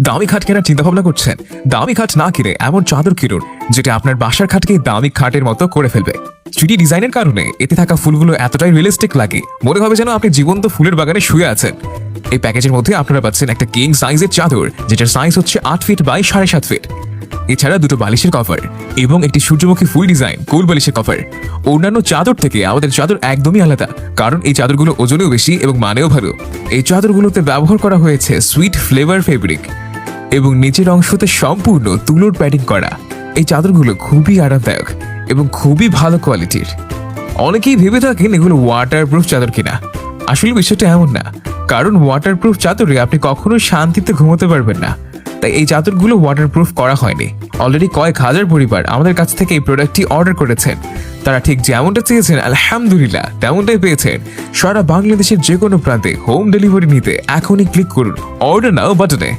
দামি খাট কেনার চিন্তা ভাবনা করছেন? দামি খাট না কিনে এমন চাদর কিনুন যেটা আপনার বাসার খাটকে দামি খাটের মতো করে ফেলবে। 3D ডিজাইনের কারণে এতে থাকা ফুলগুলো এতটাই রিয়েলিস্টিক লাগে, মনে হবে যেন আপনি জীবন্ত ফুলের বাগানে শুয়ে আছেন। এই প্যাকেজের মধ্যে আপনারা পাচ্ছেন একটা কিং সাইজের চাদর, যেটার সাইজ হচ্ছে 8 ফিট বাই 7.5 ফিট। এছাড়া দুটো বালিশের কভার এবং একটি সূর্যমুখী ফুল ডিজাইন কোল বালিশের কভার। অন্যান্য চাদর থেকে আমাদের চাদর একদমই আলাদা, কারণ এই চাদরগুলো ওজনেও বেশি এবং মানেও ভালো। এই চাদরগুলোতে ব্যবহার করা হয়েছে সুইট ফ্লেভার ফেব্রিক এবং নিচের অংশতে সম্পূর্ণ তুলোর প্যাডিং করা। এই চাদরগুলো খুবই আরামদায়ক এবং খুবই ভালো কোয়ালিটির। অনেকেই ভেবে থাকেন এগুলো ওয়াটারপ্রুফ চাদর কিনা। আসলে বিষয়টা এমন না, কারণ ওয়াটারপ্রুফ চাদরে আপনি কখনো শান্তিতে ঘুমোতে পারবেন না। তাই এই চাদরগুলো ওয়াটারপ্রুফ করা হয়নি। অলরেডি কয়েক হাজার পরিবার আমাদের কাছ থেকে এই প্রোডাক্টটি অর্ডার করেছেন। তারা ঠিক যেমনটা চেয়েছেন আলহামদুলিল্লাহ তেমনটাই পেয়েছেন। সারা বাংলাদেশের যে কোনো প্রান্তে হোম ডেলিভারি নিতে এখনই ক্লিক করুন অর্ডার নাও বাটনে।